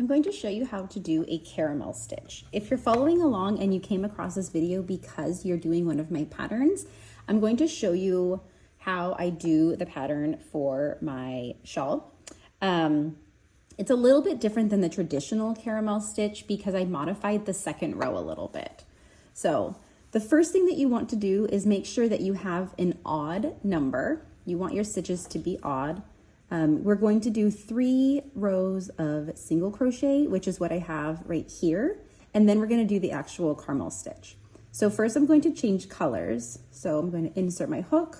I'm going to show you how to do a caramel stitch. If you're following along and you came across this video because you're doing one of my patterns, I'm going to show you how I do the pattern for my shawl. It's a little bit different than the traditional caramel stitch because I modified the second row a little bit. So the first thing that you want to do is make sure that you have an odd number. You want your stitches to be odd. We're going to do 3 rows of single crochet, which is what I have right here. And then we're going to do the actual caramel stitch. So first I'm going to change colors. So I'm going to insert my hook,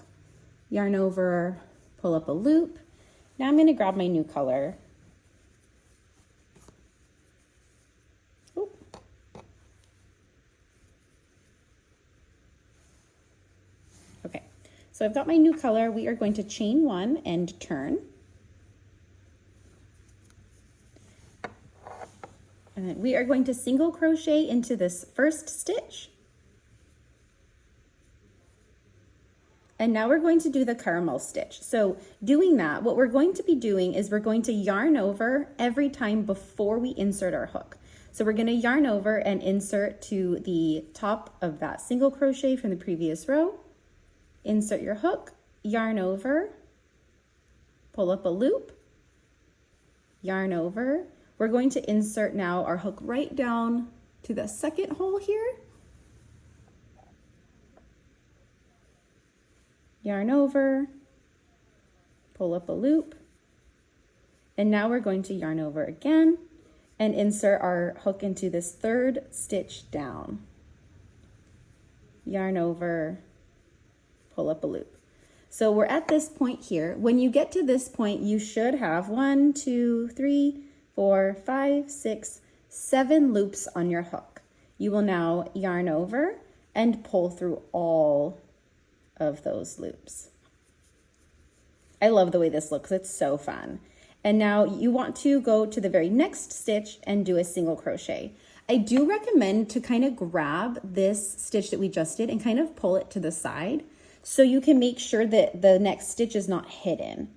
yarn over, pull up a loop. Now I'm going to grab my new color. Okay, so I've got my new color. We are going to chain 1 and turn. And then we are going to single crochet into this first stitch. And now we're going to do the caramel stitch. So doing that, what we're going to be doing is we're going to yarn over every time before we insert our hook. So we're going to yarn over and insert to the top of that single crochet from the previous row. Insert your hook, yarn over, pull up a loop, yarn over. We're going to insert now our hook right down to the second hole here. Yarn over, pull up a loop, and now we're going to yarn over again and insert our hook into this third stitch down. Yarn over, pull up a loop. So we're at this point here. When you get to this point, you should have 1, 2, 3, 4, 5, 6, 7 loops on your hook. You will now yarn over and pull through all of those loops. I love the way this looks. It's so fun. And now you want to go to the very next stitch and do a single crochet. I do recommend to kind of grab this stitch that we just did and kind of pull it to the side so you can make sure that the next stitch is not hidden.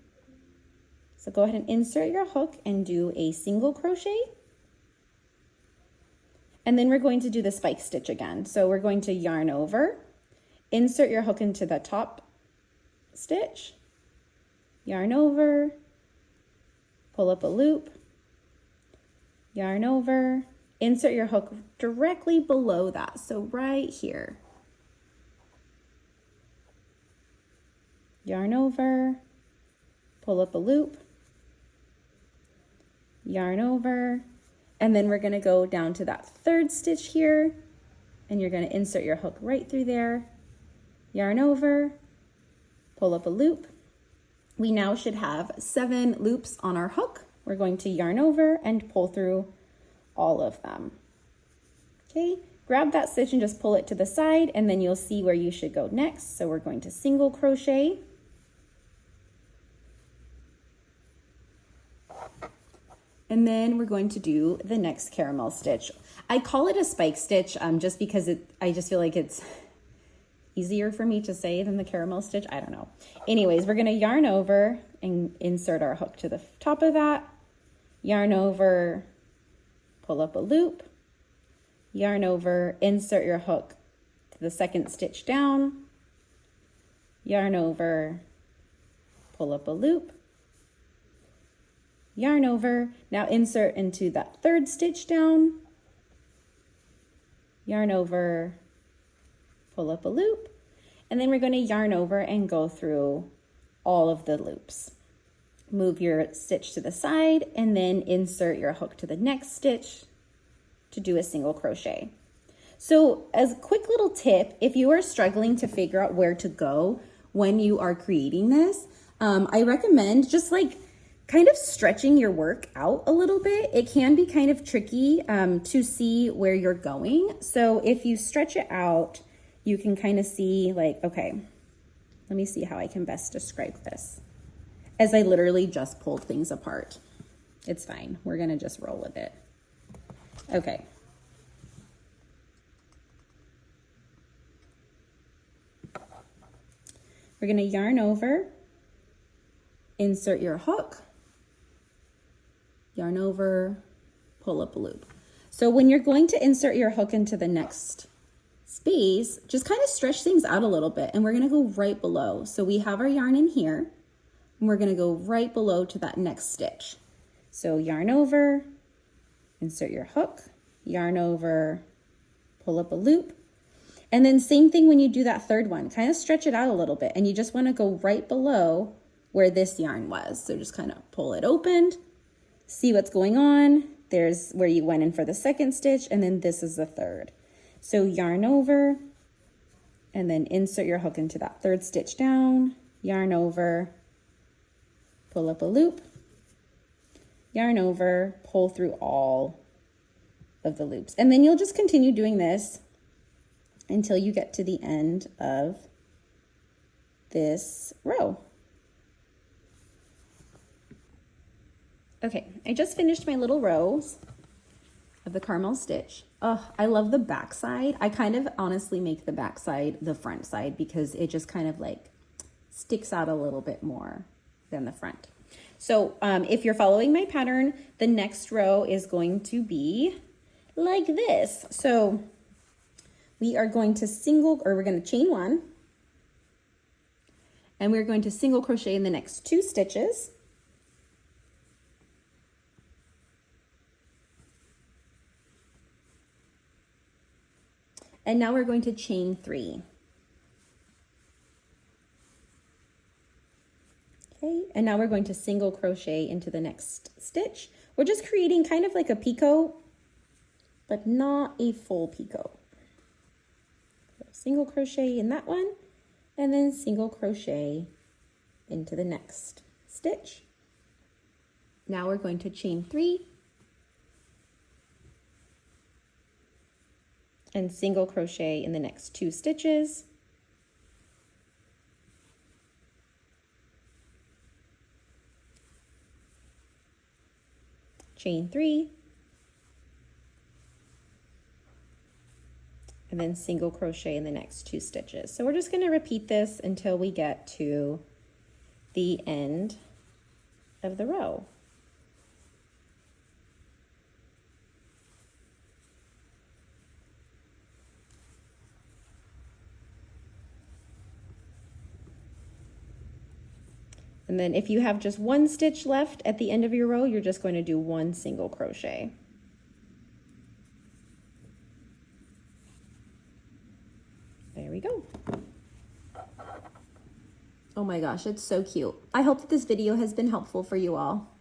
So go ahead and insert your hook and do a single crochet. And then we're going to do the spike stitch again. So we're going to yarn over, insert your hook into the top stitch, yarn over, pull up a loop, yarn over, insert your hook directly below that. So right here. Yarn over, pull up a loop, yarn over, and then we're going to go down to that third stitch here, and you're going to insert your hook right through there, yarn over, pull up a loop. We now should have 7 loops on our hook. We're going to yarn over and pull through all of them. Okay, grab that stitch and just pull it to the side, and then you'll see where you should go next. So we're going to single crochet, and then we're going to do the next caramel stitch. I call it a spike stitch just because I just feel like it's easier for me to say than the caramel stitch. I don't know. Anyways, we're going to yarn over and insert our hook to the top of that. Yarn over, pull up a loop, yarn over, insert your hook to the second stitch down, yarn over, pull up a loop, yarn over. Now insert into that third stitch down, yarn over, pull up a loop, and then we're going to yarn over and go through all of the loops. Move your stitch to the side and then insert your hook to the next stitch to do a single crochet. So as a quick little tip, if you are struggling to figure out where to go when you are creating this, I recommend just like kind of stretching your work out a little bit. It can be kind of tricky to see where you're going. So if you stretch it out, you can kind of see like, okay, let me see how I can best describe this. As I literally just pulled things apart. It's fine. We're going to just roll with it. Okay. We're going to yarn over, insert your hook, yarn over, pull up a loop. So when you're going to insert your hook into the next space, just kind of stretch things out a little bit, and we're going to go right below. So we have our yarn in here, and we're going to go right below to that next stitch. So yarn over, insert your hook, yarn over, pull up a loop. And then same thing when you do that third one, kind of stretch it out a little bit, and you just want to go right below where this yarn was. So just kind of pull it open, see what's going on. There's where you went in for the second stitch, and then this is the third. So yarn over, and then insert your hook into that third stitch down, yarn over, pull up a loop, yarn over, pull through all of the loops. And then you'll just continue doing this until you get to the end of this row. Okay, I just finished my little rows of the caramel stitch. Oh, I love the back side. I kind of honestly make the back side the front side because it just kind of like sticks out a little bit more than the front. So if you're following my pattern, the next row is going to be like this. So we are going to we're going to chain one, and we're going to single crochet in the next 2 stitches. And now we're going to chain 3. Okay, and now we're going to single crochet into the next stitch. We're just creating kind of like a picot, but not a full picot. So single crochet in that one, and then single crochet into the next stitch. Now we're going to chain 3 and single crochet in the next 2 stitches. Chain 3, and then single crochet in the next 2 stitches. So we're just going to repeat this until we get to the end of the row. And then if you have just 1 stitch left at the end of your row, you're just going to do 1 single crochet. There we go. Oh my gosh, it's so cute. I hope that this video has been helpful for you all.